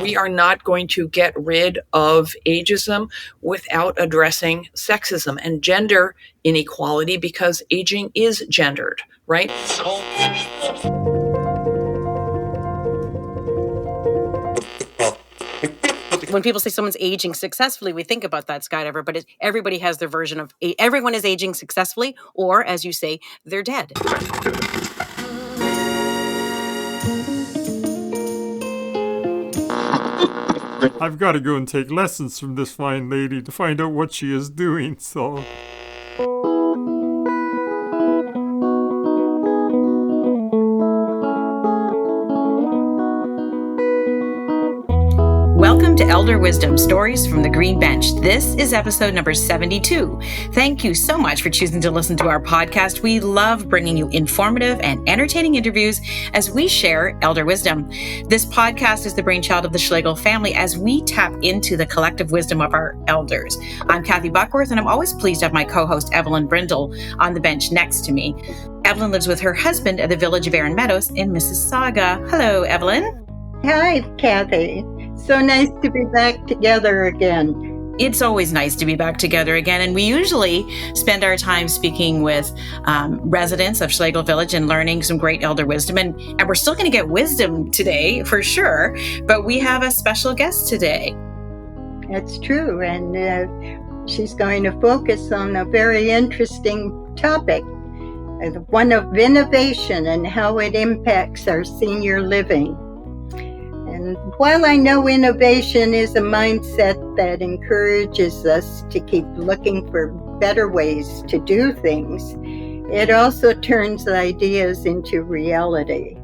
We are not going to get rid of ageism without addressing sexism and gender inequality, because aging is gendered, right? When people say someone's aging successfully, we think about that, skydiver, but everybody has their version of everyone is aging successfully, or as you say, they're dead. I've got to go and take lessons from this fine lady to find out what she is doing, so... Welcome to Elder Wisdom, Stories from the Green Bench. This is episode number 72. Thank you so much for choosing to listen to our podcast. We love bringing you informative and entertaining interviews as we share elder wisdom. This podcast is the brainchild of the Schlegel family as we tap into the collective wisdom of our elders. I'm Kathy Buckworth, and I'm always pleased to have my co-host Evelyn Brindle on the bench next to me. Evelyn lives with her husband at the village of Erin Meadows in Mississauga. Hello, Evelyn. Hi, Kathy. So nice to be back together again. It's always nice to be back together again. And we usually spend our time speaking with residents of Schlegel Village and learning some great elder wisdom. And we're still going to get wisdom today for sure. But we have a special guest today. That's true. And she's going to focus on a very interesting topic, one of innovation and how it impacts our senior living. And while I know innovation is a mindset that encourages us to keep looking for better ways to do things, it also turns ideas into reality.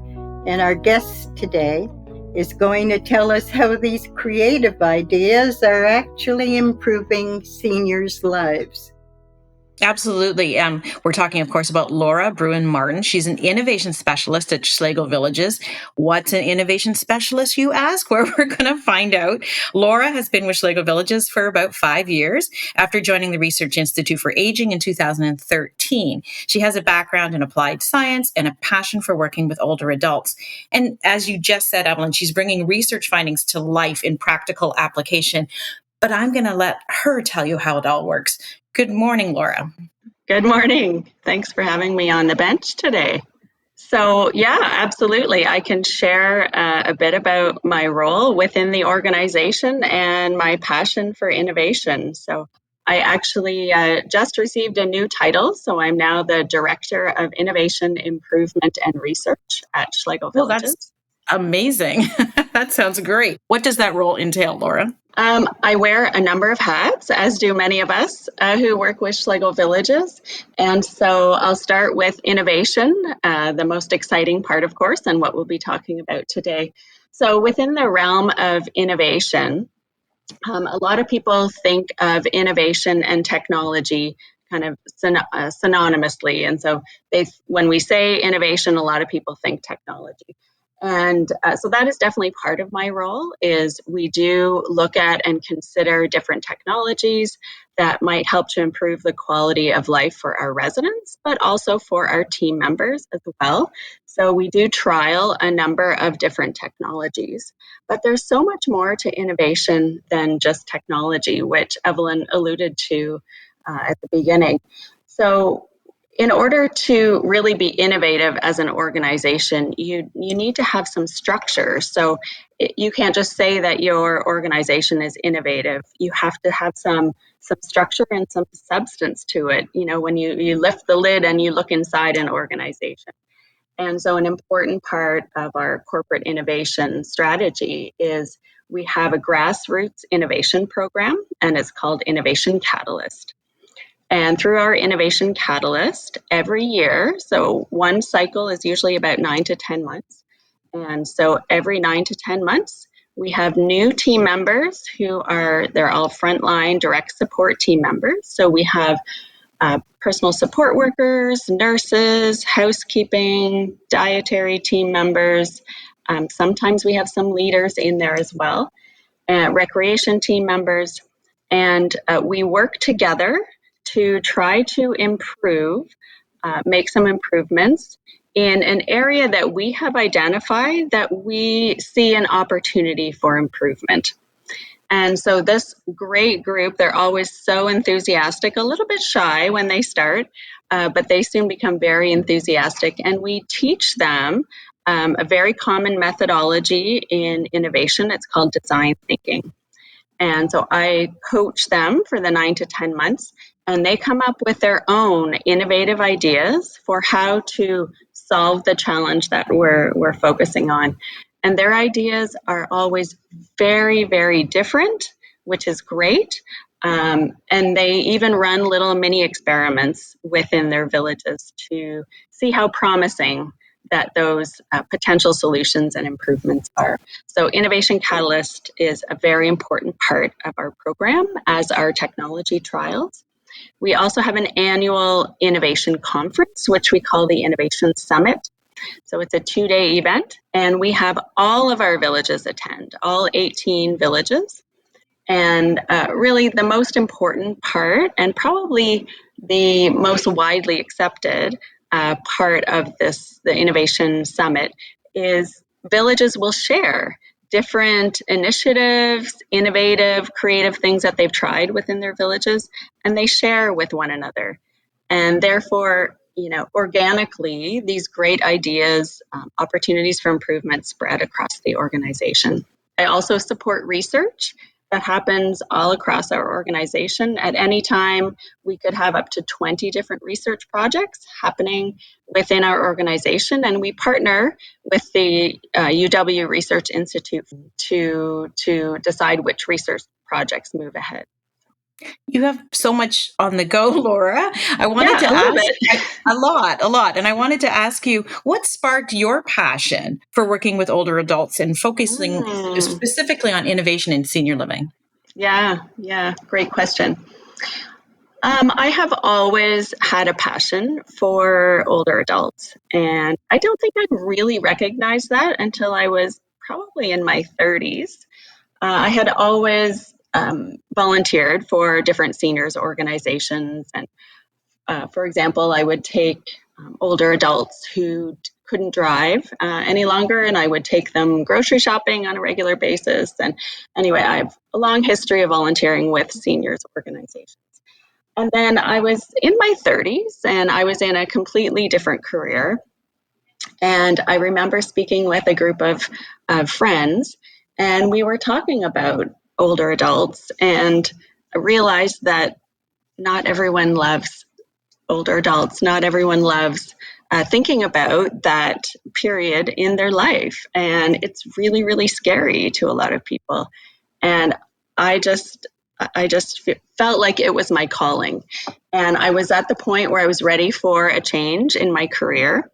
And our guest today is going to tell us how these creative ideas are actually improving seniors' lives. Absolutely. We're talking, of course, about Lora Bruyn Martin. She's an innovation specialist at Schlegel Villages. What's an innovation specialist, you ask? Well, we're going to find out. Lora has been with Schlegel Villages for about 5 years after joining the Research Institute for Aging in 2013. She has a background in applied science and a passion for working with older adults. And as you just said, Evelyn, she's bringing research findings to life in practical application. But I'm going to let her tell you how it all works. Good morning, Lora. Good morning. Thanks for having me on the bench today. So, yeah, absolutely. I can share a bit about my role within the organization and my passion for innovation. So, I actually just received a new title. So, I'm now the Director of Innovation, Improvement, and Research at Schlegel Villages. Well, that's amazing. That sounds great. What does that role entail, Lora? I wear a number of hats, as do many of us who work with Schlegel Villages. And so I'll start with innovation, the most exciting part, of course, and what we'll be talking about today. So within the realm of innovation, a lot of people think of innovation and technology kind of synonymously. And so when we say innovation, a lot of people think technology. And so that is definitely part of my role, is we do look at and consider different technologies that might help to improve the quality of life for our residents, but also for our team members as well. So we do trial a number of different technologies, but there's so much more to innovation than just technology, which Evelyn alluded to at the beginning. So in order to really be innovative as an organization, you need to have some structure. So you can't just say that your organization is innovative. You have to have some structure and some substance to it, you know, when you lift the lid and you look inside an organization. And so an important part of our corporate innovation strategy is we have a grassroots innovation program, and it's called Innovation Catalyst. And through our Innovation Catalyst, every year, so one cycle is usually about 9 to 10 months. And so every 9 to 10 months, we have new team members they're all frontline direct support team members. So we have personal support workers, nurses, housekeeping, dietary team members. Sometimes we have some leaders in there as well, recreation team members. And we work together to try to improve, make some improvements in an area that we have identified that we see an opportunity for improvement. And so this great group, they're always so enthusiastic, a little bit shy when they start, but they soon become very enthusiastic. And we teach them a very common methodology in innovation. It's called design thinking. And so I coach them for the 9 to 10 months, and they come up with their own innovative ideas for how to solve the challenge that we're focusing on. And their ideas are always very, very different, which is great. And they even run little mini experiments within their villages to see how promising that those potential solutions and improvements are. So Innovation Catalyst is a very important part of our program, as are technology trials. We also have an annual innovation conference, which we call the Innovation Summit. So it's a 2-day event, and we have all of our villages attend, all 18 villages. And really the most important part, and probably the most widely accepted part of the Innovation Summit, is villages will share different initiatives, innovative, creative things that they've tried within their villages, and they share with one another. And therefore, organically, these great ideas, opportunities for improvement spread across the organization. I also support research that happens all across our organization. At any time, we could have up to 20 different research projects happening within our organization, and we partner with the UW Research Institute to decide which research projects move ahead. You have so much on the go, Lora. I wanted to ask a lot. And I wanted to ask you, what sparked your passion for working with older adults and focusing specifically on innovation in senior living? Yeah, great question. I have always had a passion for older adults, and I don't think I'd really recognized that until I was probably in my 30s. I had always volunteered for different seniors organizations, and for example, I would take older adults who couldn't drive any longer, and I would take them grocery shopping on a regular basis. And anyway, I have a long history of volunteering with seniors organizations. And then I was in my 30s, and I was in a completely different career. And I remember speaking with a group of friends, and we were talking about older adults, and I realized that not everyone loves older adults. Not everyone loves thinking about that period in their life. And it's really, really scary to a lot of people. And I just felt like it was my calling. And I was at the point where I was ready for a change in my career.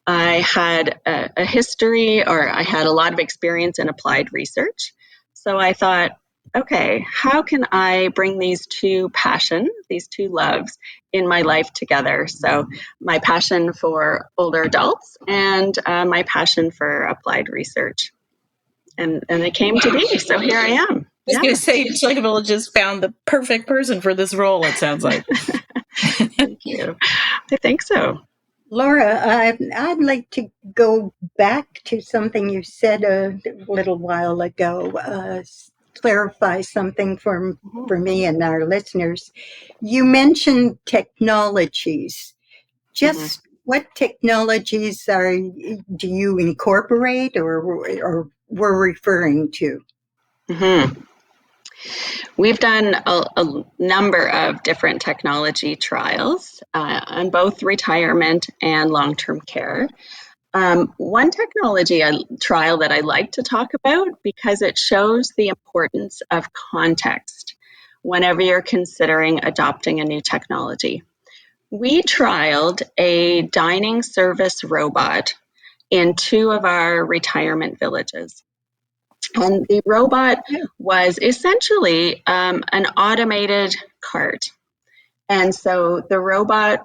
I had a history, or I had a lot of experience in applied research. So I thought, okay, how can I bring these two passions, these two loves in my life together? So my passion for older adults and my passion for applied research. And it came to be. So here I am. I was going to say, Schlegel Villages found the perfect person for this role, it sounds like. Thank you. I think so. Lora, I'd like to go back to something you said a little while ago, clarify something for me and our listeners. You mentioned technologies. Just what technologies do you incorporate or we're referring to? We've done a number of different technology trials on both retirement and long-term care. One technology trial that I like to talk about, because it shows the importance of context whenever you're considering adopting a new technology. We trialed a dining service robot in 2 of our retirement villages. And the robot was essentially an automated cart. And so the robot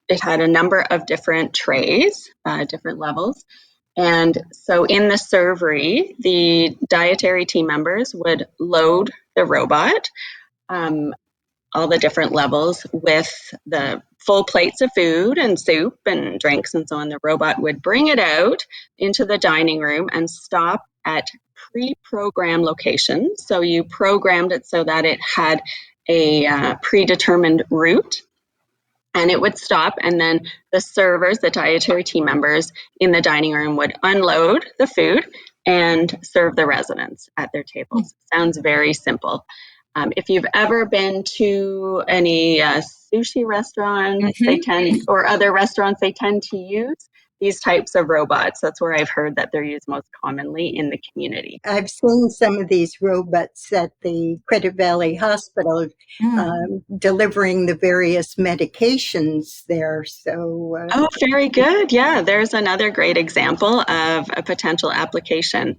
it had a number of different trays, different levels. And so in the servery, the dietary team members would load the robot all the different levels with the full plates of food and soup and drinks and so on. The robot would bring it out into the dining room and stop at pre-programmed locations. So you programmed it so that it had a predetermined route, and it would stop, and then the servers, the dietary team members in the dining room would unload the food and serve the residents at their tables. Sounds very simple. If you've ever been to any sushi restaurants, they tend, or other restaurants, they tend to use these types of robots. That's where I've heard that they're used most commonly in the community. I've seen some of these robots at the Credit Valley Hospital delivering the various medications there. So, oh, very good. Yeah, there's another great example of a potential application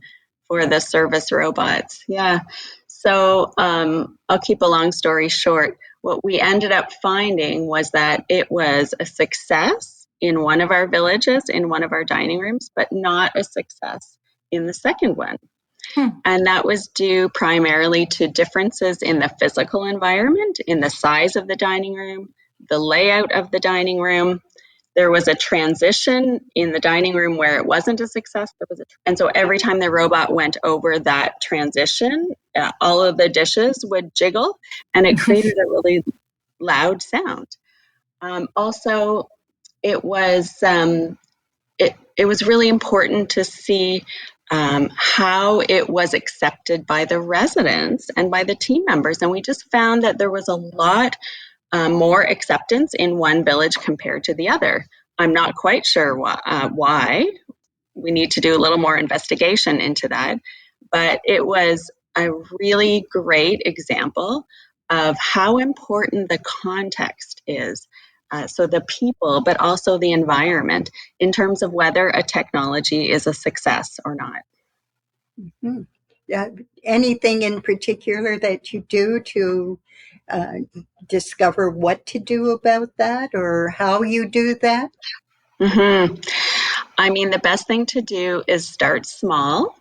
for the service robots. Yeah. So I'll keep a long story short. What we ended up finding was that it was a success in one of our villages, in one of our dining rooms, but not a success in the second one. And that was due primarily to differences in the physical environment, in the size of the dining room, the layout of the dining room. There was a transition in the dining room where it wasn't a success. And so every time the robot went over that transition, all of the dishes would jiggle, and it created a really loud sound. Also, it was really important to see how it was accepted by the residents and by the team members. And we just found that there was a lot more acceptance in one village compared to the other. I'm not quite sure why. We need to do a little more investigation into that. But it was a really great example of how important the context is. So the people, but also the environment, in terms of whether a technology is a success or not. Anything in particular that you do to discover what to do about that, or how you do that? I mean, the best thing to do is start small.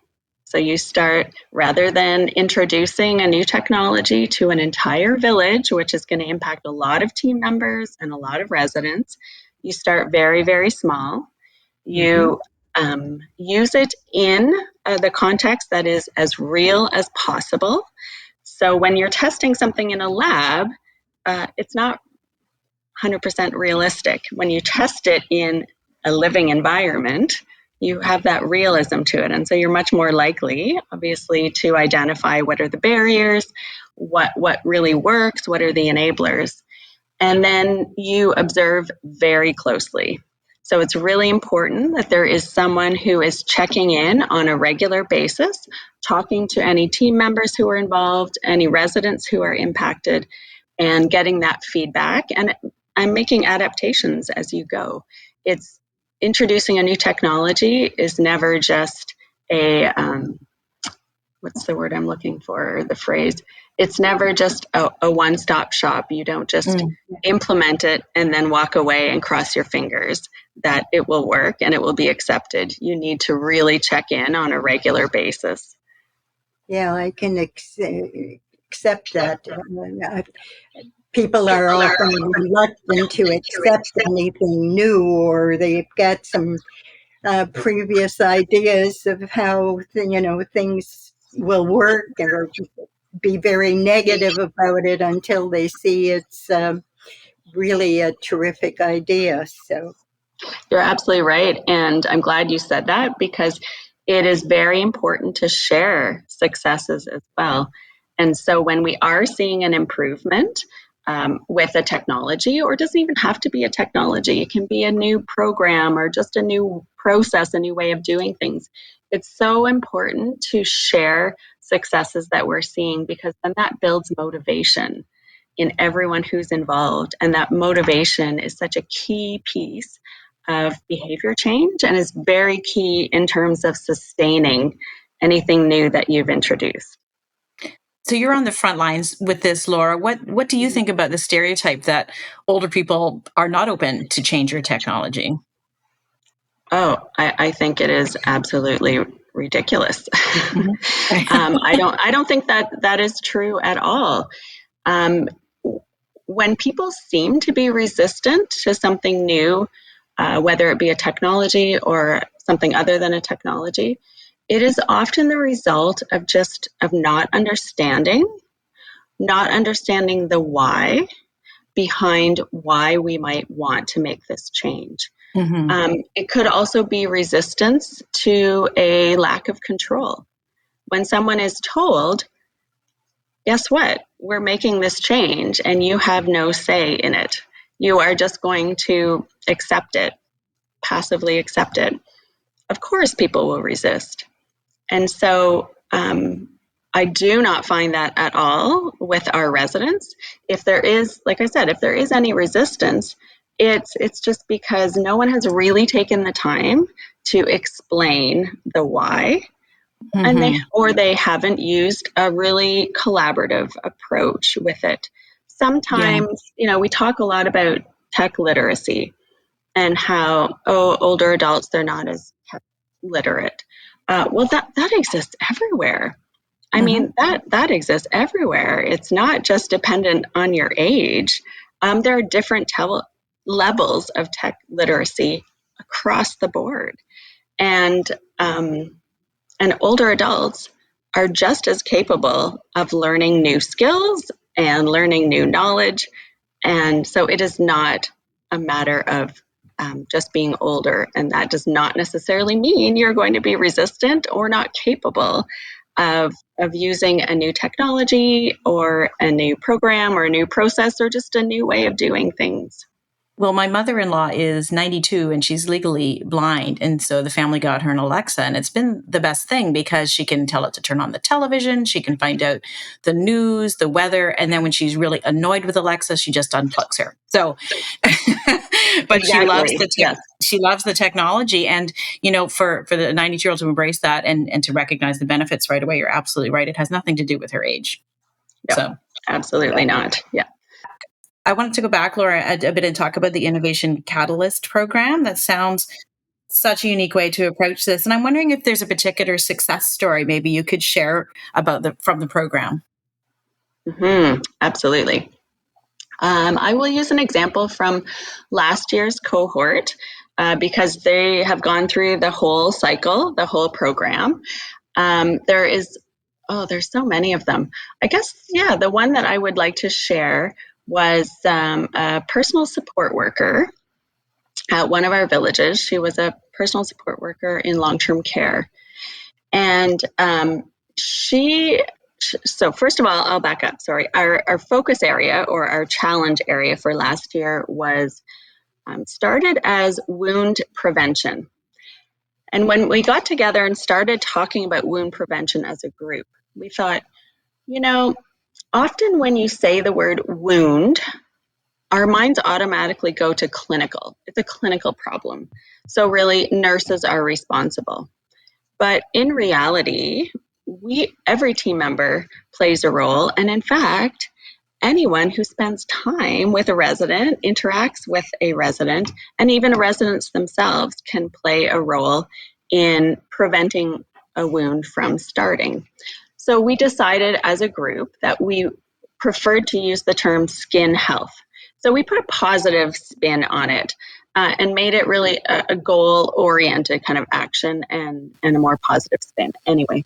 So you start, rather than introducing a new technology to an entire village, which is going to impact a lot of team members and a lot of residents, you start very, very small. You use it in the context that is as real as possible. So when you're testing something in a lab, it's not 100% realistic. When you test it in a living environment, you have that realism to it. And so you're much more likely, obviously, to identify what are the barriers, what really works, what are the enablers. And then you observe very closely. So it's really important that there is someone who is checking in on a regular basis, talking to any team members who are involved, any residents who are impacted, and getting that feedback. And I'm making adaptations as you go. It's introducing a new technology is never just a, what's the word I'm looking for, or the phrase? It's never just a one-stop shop. You don't just implement it and then walk away and cross your fingers that it will work and it will be accepted. You need to really check in on a regular basis. Yeah, I can accept that. People are often reluctant to accept anything new, or they've got some previous ideas of how things will work, or be very negative about it until they see it's really a terrific idea. So you're absolutely right, and I'm glad you said that, because it is very important to share successes as well. And so when we are seeing an improvement with a technology, or it doesn't even have to be a technology, it can be a new program or just a new process, a new way of doing things. It's so important to share successes that we're seeing, because then that builds motivation in everyone who's involved. And that motivation is such a key piece of behavior change, and is very key in terms of sustaining anything new that you've introduced. So you're on the front lines with this, Lora. What do you think about the stereotype that older people are not open to change or technology? Oh, I think it is absolutely ridiculous. I don't think that is true at all. when people seem to be resistant to something new, whether it be a technology or something other than a technology, it is often the result of not understanding the why behind why we might want to make this change. It could also be resistance to a lack of control. When someone is told, guess what? We're making this change and you have no say in it. You are just going to accept it, passively accept it. Of course, people will resist. And so I do not find that at all with our residents. If there is, like I said, if there is any resistance, it's just because no one has really taken the time to explain the why, and they haven't used a really collaborative approach with it. Sometimes, we talk a lot about tech literacy and how older adults, they're not as tech literate. Well, that exists everywhere. I mean, that exists everywhere. It's not just dependent on your age. There are different levels of tech literacy across the board. And older adults are just as capable of learning new skills and learning new knowledge. And so it is not a matter of just being older. And that does not necessarily mean you're going to be resistant or not capable of using a new technology or a new program or a new process or just a new way of doing things. Well, my mother-in-law is 92 and she's legally blind. And so the family got her an Alexa, and it's been the best thing because she can tell it to turn on the television. She can find out the news, the weather. And then when she's really annoyed with Alexa, she just unplugs her. So, but Exactly. She loves the technology. And, for the 92-year-old to embrace that and to recognize the benefits right away, you're absolutely right. It has nothing to do with her age. No, so absolutely not. Yeah. I wanted to go back, Lora, a bit and talk about the Innovation Catalyst program. That sounds such a unique way to approach this. And I'm wondering if there's a particular success story maybe you could share from the program. Absolutely. I will use an example from last year's cohort because they have gone through the whole cycle, the whole program. There's so many of them. I guess, the one that I would like to share was a personal support worker at one of our villages. She was a personal support worker in long-term care. And so first of all, I'll back up, sorry. Our focus area or our challenge area for last year was started as wound prevention. And when we got together and started talking about wound prevention as a group, we thought, often when you say the word wound, our minds automatically go to clinical. It's a clinical problem. So really, nurses are responsible. But in reality, every team member plays a role. And in fact, anyone who spends time with a resident, interacts with a resident, and even residents themselves can play a role in preventing a wound from starting. So we decided as a group that we preferred to use the term skin health. So we put a positive spin on it and made it really a goal-oriented kind of action and a more positive spin. Anyway,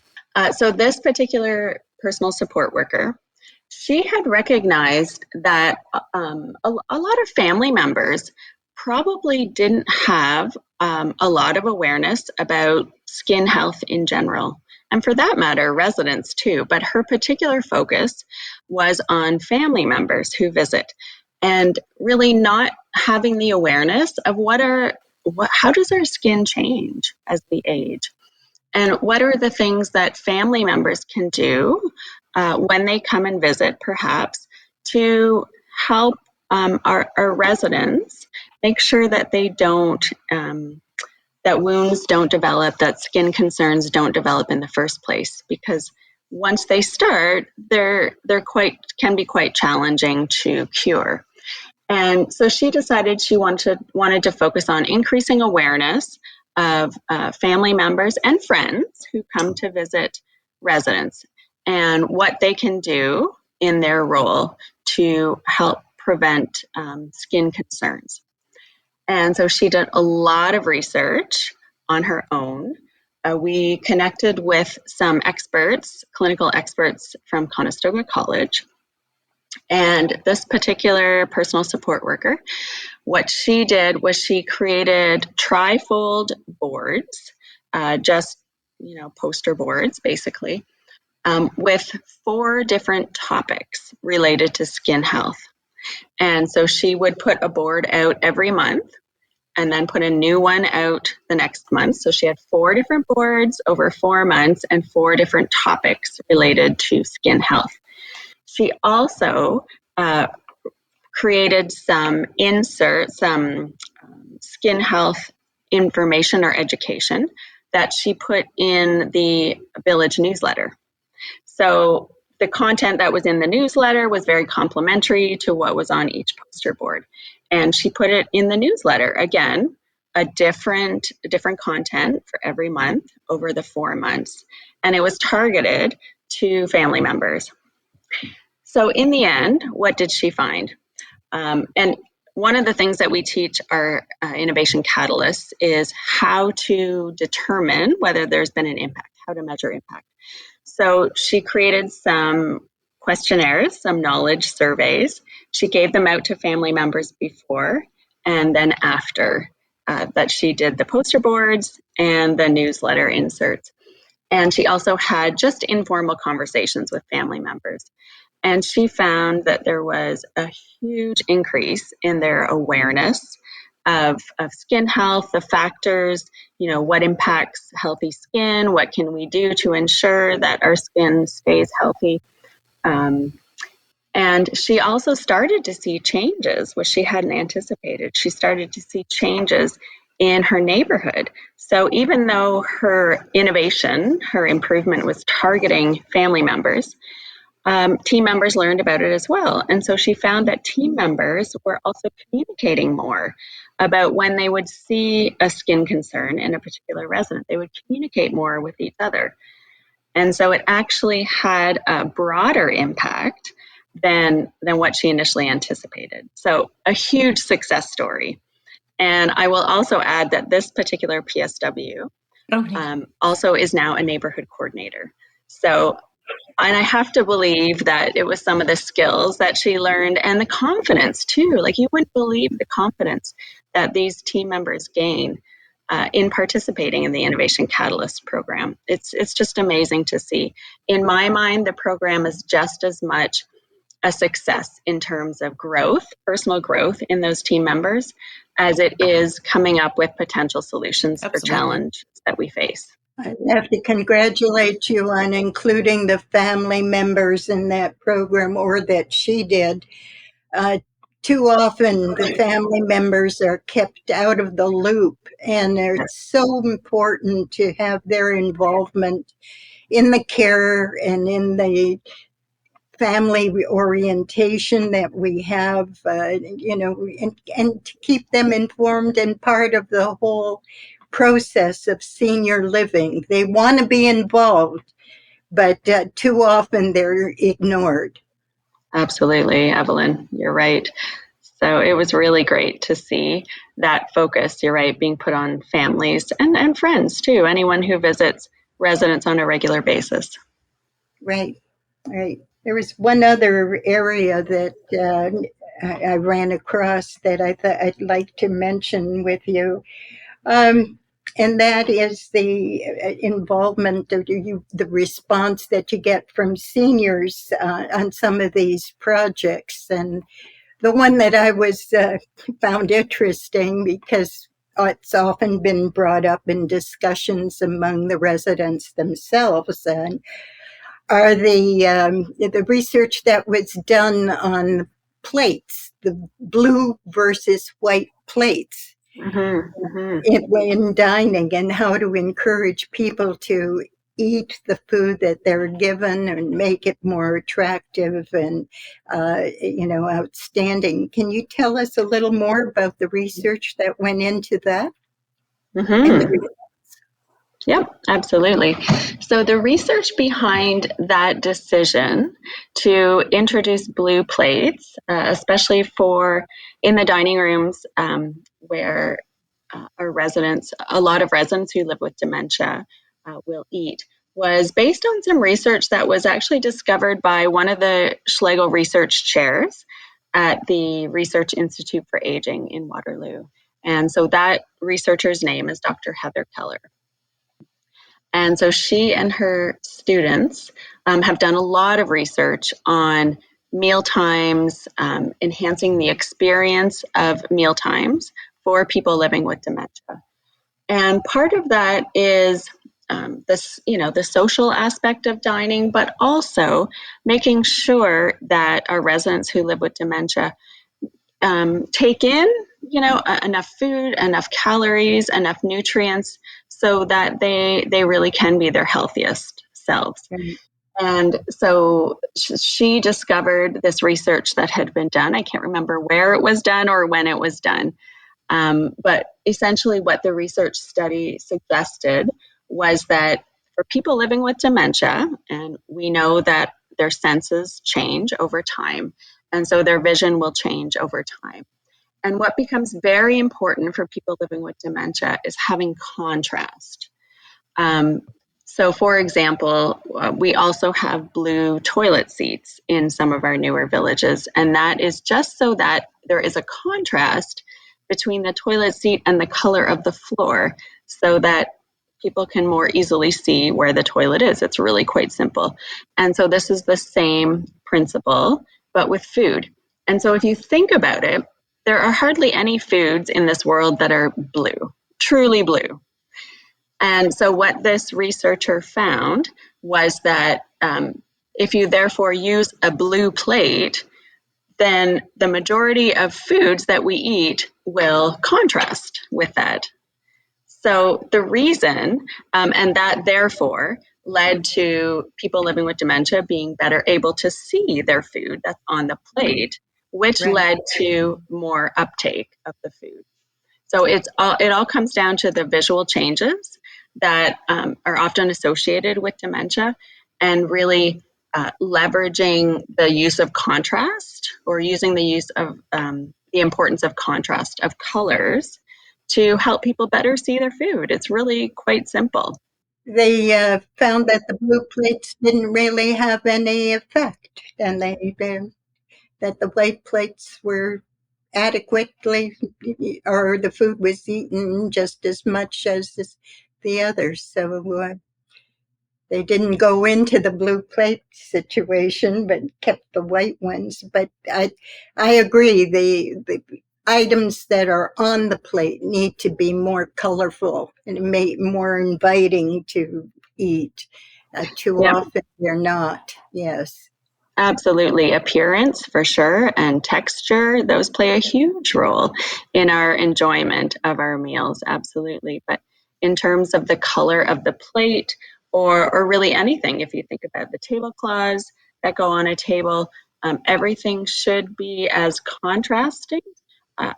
so this particular personal support worker, she had recognized that a lot of family members probably didn't have a lot of awareness about skin health in general. And for that matter, residents too. But her particular focus was on family members who visit and really not having the awareness of how does our skin change as we age? And what are the things that family members can do when they come and visit, perhaps, to help our residents make sure that they don't, that wounds don't develop, that skin concerns don't develop in the first place. Because once they start, can be quite challenging to cure. And so she decided she wanted to focus on increasing awareness of family members and friends who come to visit residents and what they can do in their role to help prevent skin concerns. And so she did a lot of research on her own. We connected with some experts, clinical experts from Conestoga College. And this particular personal support worker, what she did was she created trifold boards, just, poster boards, basically, with 4 different topics related to skin health. And so she would put a board out every month and then put a new one out the next month. So she had 4 different boards over 4 months and 4 different topics related to skin health. She also created some inserts, some skin health information or education that she put in the village newsletter. So the content that was in the newsletter was very complementary to what was on each poster board. And she put it in the newsletter, again, a different content for every month over the 4 months. And it was targeted to family members. So in the end, what did she find? And one of the things that we teach our innovation catalysts is how to determine whether there's been an impact, how to measure impact. So she created some questionnaires, some knowledge surveys. She gave them out to family members before and then after that she did the poster boards and the newsletter inserts. And she also had just informal conversations with family members. And she found that there was a huge increase in their awareness of skin health, the factors, what impacts healthy skin, what can we do to ensure that our skin stays healthy. And she also started to see changes, which she hadn't anticipated. She started to see changes in her neighborhood. So even though her innovation, her improvement was targeting family members, team members learned about it as well. And so she found that team members were also communicating more about when they would see a skin concern in a particular resident. They would communicate more with each other. And so it actually had a broader impact than what she initially anticipated. So a huge success story. And I will also add that this particular PSW also is now a neighborhood coordinator. So, and I have to believe that it was some of the skills that she learned and the confidence too. Like, you wouldn't believe the confidence that these team members gain in participating in the Innovation Catalyst program. It's just amazing to see. In my mind, the program is just as much a success in terms of growth, personal growth in those team members, as it is coming up with potential solutions for challenges that we face. I have to congratulate you on including the family members in that program, or that she did. Too often the family members are kept out of the loop, and it's so important to have their involvement in the care and in the family orientation that we have, and to keep them informed and part of the whole process of senior living. They want to be involved, but too often they're ignored. Absolutely, Evelyn, you're right. So it was really great to see that focus, you're right, being put on families and friends too, anyone who visits residents on a regular basis. Right. There was one other area that I ran across that I thought I'd like to mention with you. And that is the involvement of the response that you get from seniors on some of these projects. And the one that I was found interesting, because it's often been brought up in discussions among the residents themselves, and are the research that was done on plates, the blue versus white plates. In dining, and how to encourage people to eat the food that they're given and make it more attractive and outstanding. Can you tell us a little more about the research that went into that? Yep, absolutely. So the research behind that decision to introduce blue plates, especially for in the dining rooms where our residents, a lot of residents who live with dementia will eat, was based on some research that was actually discovered by one of the Schlegel research chairs at the Research Institute for Aging in Waterloo. And so that researcher's name is Dr. Heather Keller. And so she and her students have done a lot of research on meal times, enhancing the experience of meal times for people living with dementia. And part of that is the social aspect of dining, but also making sure that our residents who live with dementia take in, enough food, enough calories, enough nutrients, so that they really can be their healthiest selves. Right. And so she discovered this research that had been done. I can't remember where it was done or when it was done. But essentially what the research study suggested was that for people living with dementia, and we know that their senses change over time, and so their vision will change over time. And what becomes very important for people living with dementia is having contrast. So for example, we also have blue toilet seats in some of our newer villages, and that is just so that there is a contrast between the toilet seat and the color of the floor so that people can more easily see where the toilet is. It's really quite simple. And so this is the same principle, but with food. And so if you think about it, there are hardly any foods in this world that are blue, truly blue. And so what this researcher found was that if you therefore use a blue plate, then the majority of foods that we eat will contrast with that. So the reason, and that therefore led to people living with dementia being better able to see their food that's on the plate, which Right. led to more uptake of the food. So it all comes down to the visual changes that are often associated with dementia, and really leveraging the use of contrast, or using the use of the importance of contrast of colors to help people better see their food. It's really quite simple. They found that the blue plates didn't really have any effect, and that the white plates were adequately, or the food was eaten just as much as the others. So they didn't go into the blue plate situation, but kept the white ones. But I agree. The items that are on the plate need to be more colorful and more inviting to eat. Too Yep. often they're not. Yes. Absolutely. Appearance, for sure, and texture, those play a huge role in our enjoyment of our meals. Absolutely. But in terms of the color of the plate, or really anything, if you think about the tablecloths that go on a table, everything should be as contrasting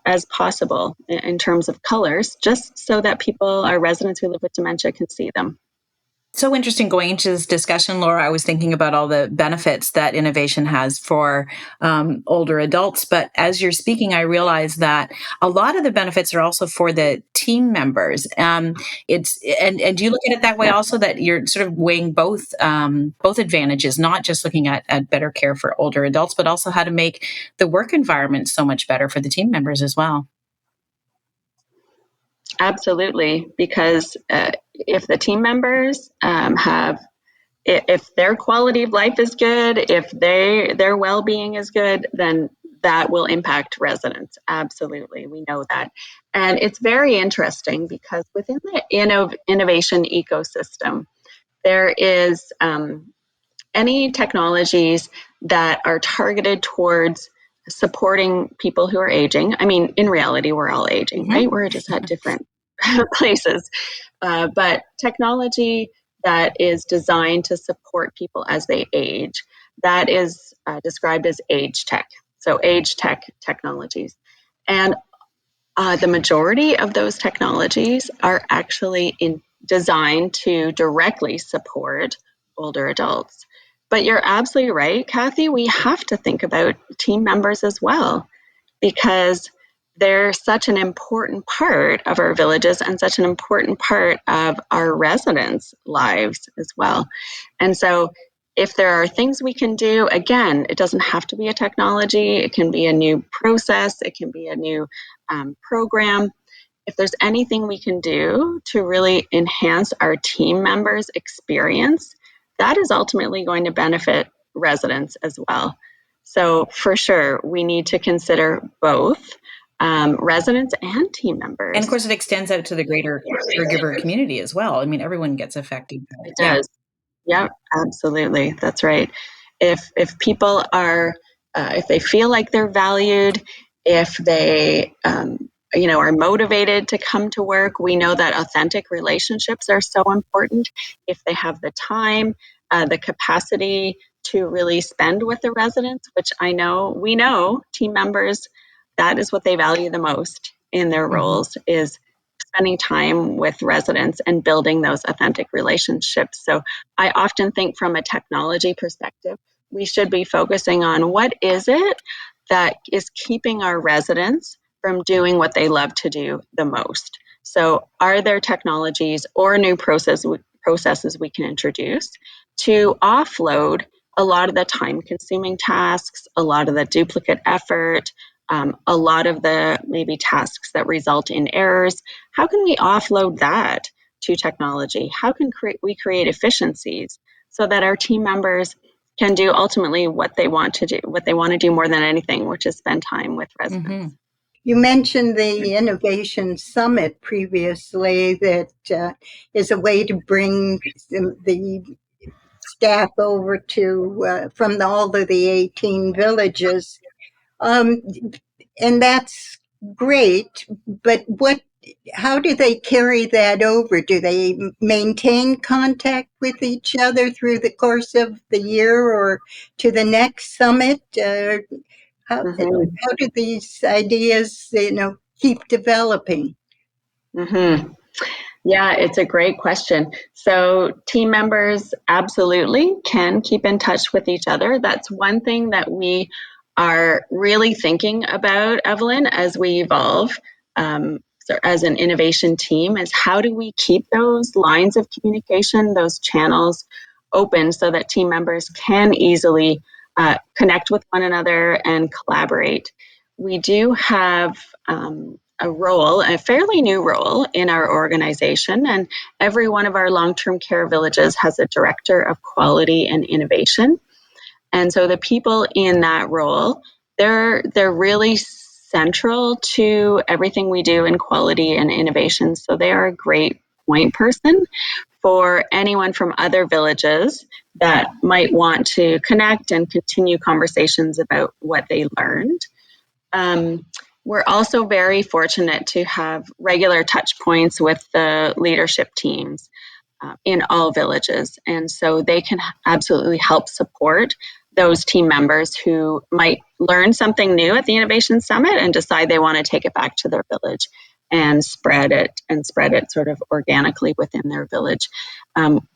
as possible in terms of colors, just so that people, our residents who live with dementia, can see them. So interesting going into this discussion, Laura. I was thinking about all the benefits that innovation has for older adults. But as you're speaking, I realized that a lot of the benefits are also for the team members. And do you look at it that way also, that you're sort of weighing both advantages, not just looking at better care for older adults, but also how to make the work environment so much better for the team members as well? Absolutely, because if the team members if their quality of life is good, if their well-being is good, then that will impact residents. Absolutely, we know that. And it's very interesting because within the innovation ecosystem, there is any technologies that are targeted towards supporting people who are aging. I mean, in reality, we're all aging, right? We're just at different places. But technology that is designed to support people as they age, that is described as age tech. So age tech technologies. And the majority of those technologies are actually designed to directly support older adults. But you're absolutely right, Kathy. We have to think about team members as well, because they're such an important part of our villages and such an important part of our residents' lives as well. And so if there are things we can do, again, it doesn't have to be a technology. It can be a new process. It can be a new program. If there's anything we can do to really enhance our team members' experience, that is ultimately going to benefit residents as well. So for sure, we need to consider both residents and team members. And of course, it extends out to the greater caregiver community as well. I mean, everyone gets affected. It does. Yeah, absolutely. That's right. If people are, if they feel like they're valued, if they, are motivated to come to work, we know that authentic relationships are so important. If they have the time, the capacity to really spend with the residents, which we know team members, that is what they value the most in their roles, is spending time with residents and building those authentic relationships. So I often think from a technology perspective, we should be focusing on what is it that is keeping our residents from doing what they love to do the most. So are there technologies or new processes we can introduce to offload a lot of the time-consuming tasks, a lot of the duplicate effort, a lot of the maybe tasks that result in errors? How can we offload that to technology? How can we create efficiencies so that our team members can do ultimately what they want to do more than anything, which is spend time with residents? Mm-hmm. You mentioned the Innovation Summit previously, that is a way to bring the staff over to from all of the 18 villages. And that's great, but how do they carry that over? Do they maintain contact with each other through the course of the year or to the next summit? How do these ideas, keep developing? Mm-hmm. Yeah, it's a great question. So team members absolutely can keep in touch with each other. That's one thing that we are really thinking about, Evelyn, as we evolve so as an innovation team, is how do we keep those lines of communication, those channels open so that team members can easily connect with one another and collaborate. We do have a fairly new role in our organization, and every one of our long-term care villages has a director of quality and innovation. And so the people in that role, they're really central to everything we do in quality and innovation. So they are a great point person for anyone from other villages that might want to connect and continue conversations about what they learned. We're also very fortunate to have regular touch points with the leadership teams in all villages. And so they can absolutely help support those team members who might learn something new at the Innovation Summit and decide they want to take it back to their village and spread it sort of organically within their village.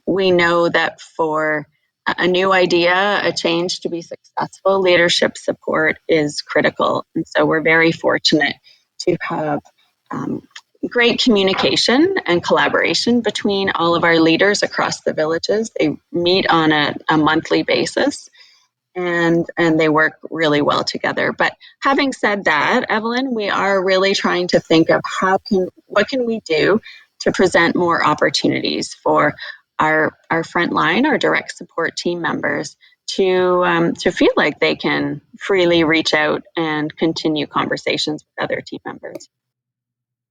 We know that for a new idea, a change to be successful, leadership support is critical. And so we're very fortunate to have great communication and collaboration between all of our leaders across the villages. They meet on a monthly basis, and they work really well together. But having said that, Evelyn, we are really trying to think of what can we do to present more opportunities for our frontline, our direct support team members to feel like they can freely reach out and continue conversations with other team members.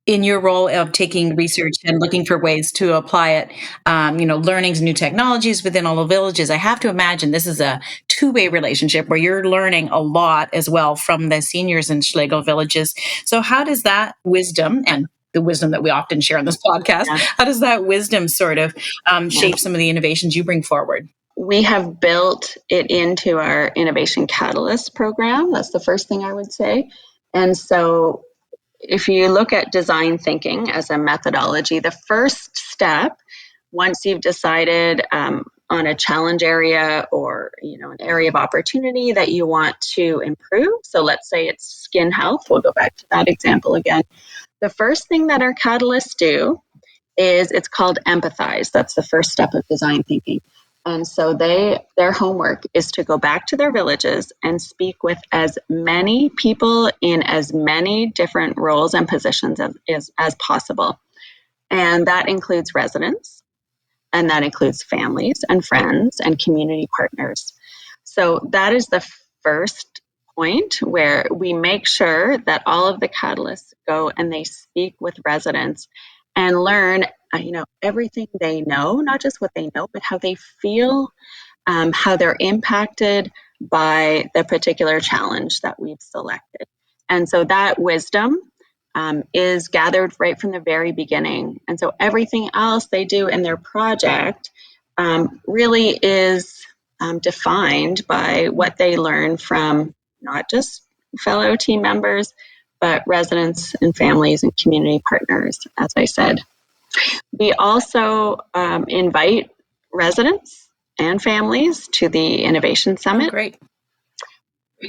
In your role of taking research and looking for ways to apply it, learnings, new technologies within all the villages, I have to imagine this is a two-way relationship where you're learning a lot as well from the seniors in Schlegel Villages. So how does that wisdom, and the wisdom that we often share on this podcast, how does that wisdom sort of shape some of the innovations you bring forward? We have built it into our Innovation Catalyst program. That's the first thing I would say. And so if you look at design thinking as a methodology, the first step once you've decided on a challenge area or an area of opportunity that you want to improve, so let's say it's skin health, we'll go back to that example again. The first thing that our catalysts do is it's called empathize. That's the first step of design thinking. And so their homework is to go back to their villages and speak with as many people in as many different roles and positions as possible. And that includes residents, and that includes families and friends and community partners. So that is the first point where we make sure that all of the catalysts go and they speak with residents and learn, everything they know, not just what they know, but how they feel, how they're impacted by the particular challenge that we've selected. And so that wisdom is gathered right from the very beginning. And so everything else they do in their project really is defined by what they learn from not just fellow team members, but residents and families and community partners, as I said. We also invite residents and families to the Innovation Summit. Oh, great.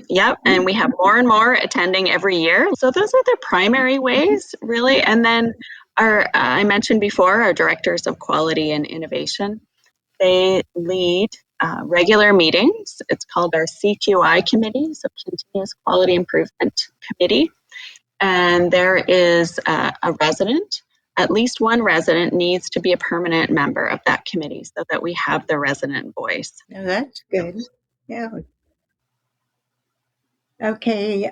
Yep, and we have more and more attending every year. So those are the primary ways, really. And then I mentioned before, our directors of quality and innovation, they lead regular meetings. It's called our CQI committee, so Continuous Quality Improvement Committee. And there is a resident, at least one resident needs to be a permanent member of that committee so that we have the resident voice. Oh, that's good. Yeah. Okay.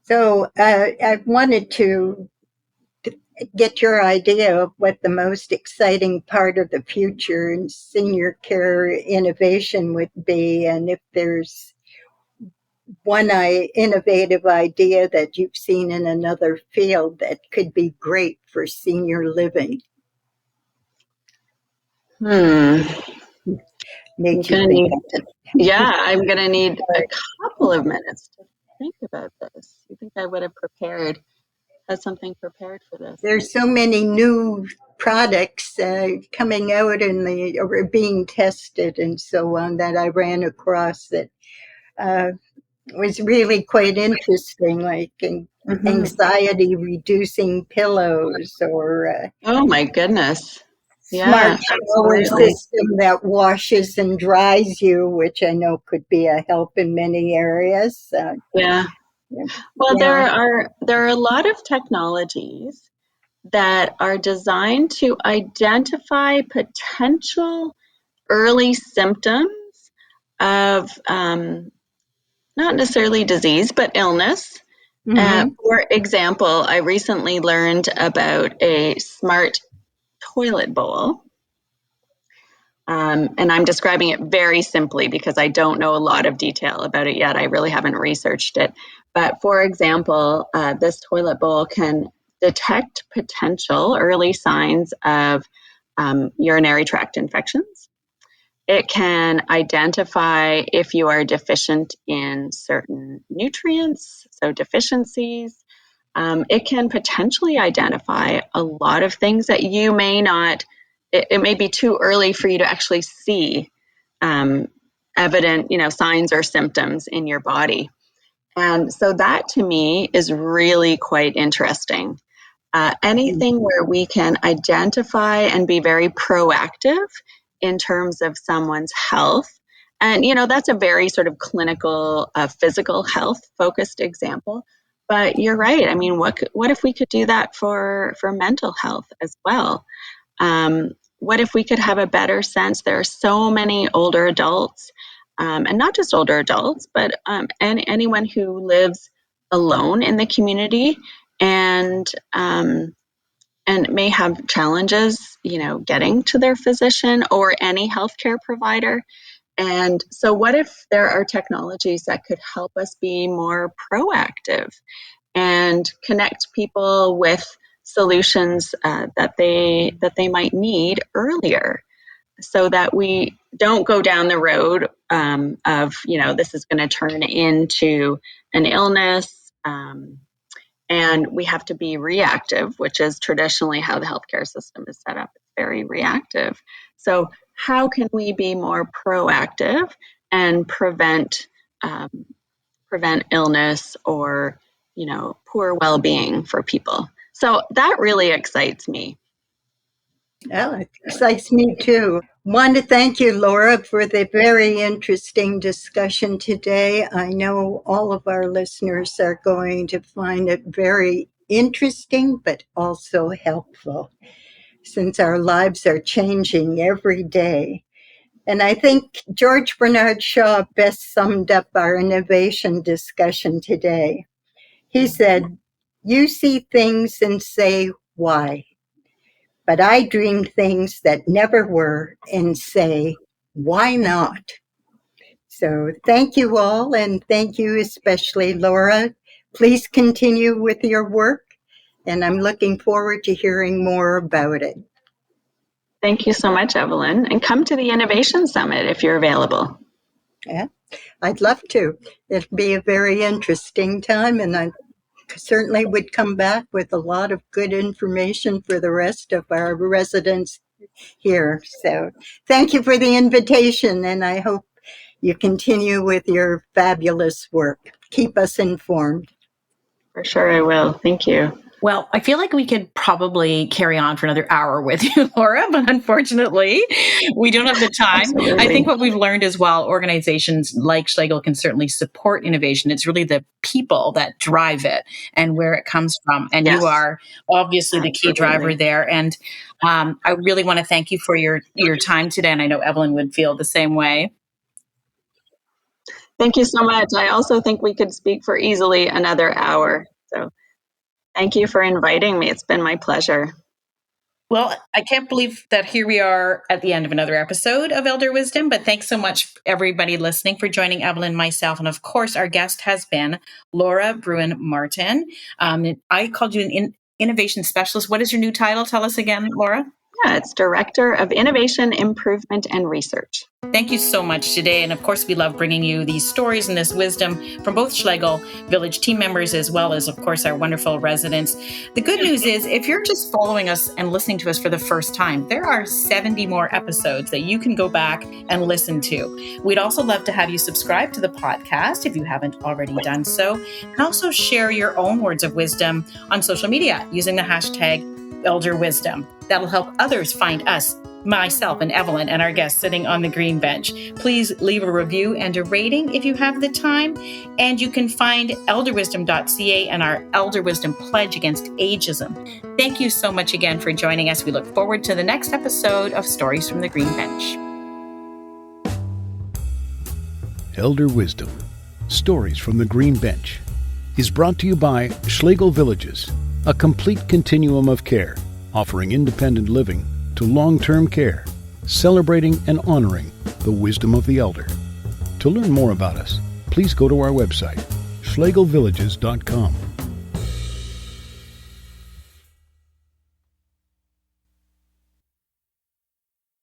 So I wanted to get your idea of what the most exciting part of the future in senior care innovation would be, and if there's one innovative idea that you've seen in another field that could be great for senior living. I'm Make you gonna think. need, I'm gonna need a couple of minutes to think about this. You think I would have had something prepared for this? There's so many new products coming out or being tested and so on that I ran across that was really quite interesting, like anxiety reducing pillows or Oh my goodness. smart Yeah, shower absolutely. system that washes and dries you, which I know could be a help in many areas. Yeah. Well, Yeah. there are a lot of technologies that are designed to identify potential early symptoms of not necessarily disease, but illness. Mm-hmm. For example, I recently learned about a smart toilet bowl. And I'm describing it very simply because I don't know a lot of detail about it yet. I really haven't researched it. But for example, this toilet bowl can detect potential early signs of urinary tract infections. It can identify if you are deficient in certain nutrients, so deficiencies. It can potentially identify a lot of things that you may not, it may be too early for you to actually see evident, signs or symptoms in your body. And so that to me is really quite interesting. Anything where we can identify and be very proactive in terms of someone's health. And, that's a very sort of clinical, physical health focused example. But you're right. I mean, what if we could do that for mental health as well? What if we could have a better sense? There are so many older adults, and not just older adults, but anyone who lives alone in the community and may have challenges, getting to their physician or any healthcare provider. And so what if there are technologies that could help us be more proactive and connect people with solutions that they might need earlier, so that we don't go down the road of this is going to turn into an illness, and we have to be reactive, which is traditionally how the healthcare system is set up. It's very reactive. So how can we be more proactive and prevent illness or, poor well-being for people? So that really excites me. Well, it excites me too. Want to thank you, Lora, for the very interesting discussion today. I know all of our listeners are going to find it very interesting, but also helpful, since our lives are changing every day. And I think George Bernard Shaw best summed up our innovation discussion today. He said, "You see things and say, why? But I dream things that never were and say, why not?" So thank you all, and thank you especially, Lora. Please continue with your work, and I'm looking forward to hearing more about it. Thank you so much, Evelyn. And come to the Innovation Summit if you're available. Yeah, I'd love to. It'll be a very interesting time, and I certainly would come back with a lot of good information for the rest of our residents here. So thank you for the invitation, and I hope you continue with your fabulous work. Keep us informed. For sure I will. Thank you. Well, I feel like we could probably carry on for another hour with you, Lora, but unfortunately, we don't have the time. Absolutely. I think what we've learned as well, organizations like Schlegel can certainly support innovation. It's really the people that drive it and where it comes from. And Yes. You are obviously the key driver there. And I really want to thank you for your time today. And I know Evelyn would feel the same way. Thank you so much. I also think we could speak for easily another hour. So thank you for inviting me. It's been my pleasure. Well, I can't believe that here we are at the end of another episode of Elder Wisdom, but thanks so much, everybody listening, for joining Evelyn, myself, and of course, our guest has been Lora Bruyn Martin. I called you an innovation specialist. What is your new title? Tell us again, Lora. Yeah, it's Director of Innovation, Improvement, and Research. Thank you so much today. And of course, we love bringing you these stories and this wisdom from both Schlegel Village team members, as well as, of course, our wonderful residents. The good news is, if you're just following us and listening to us for the first time, there are 70 more episodes that you can go back and listen to. We'd also love to have you subscribe to the podcast if you haven't already done so. And also share your own words of wisdom on social media using the hashtag Elder Wisdom. That'll help others find us, myself and Evelyn, and our guests sitting on the green bench. Please leave a review and a rating if you have the time. And you can find elderwisdom.ca and our Elder Wisdom Pledge Against Ageism. Thank you so much again for joining us. We look forward to the next episode of Stories from the Green Bench. Elder Wisdom, Stories from the Green Bench, is brought to you by Schlegel Villages, a complete continuum of care, offering independent living to long-term care, celebrating and honoring the wisdom of the elder. To learn more about us, please go to our website, schlegelvillages.com.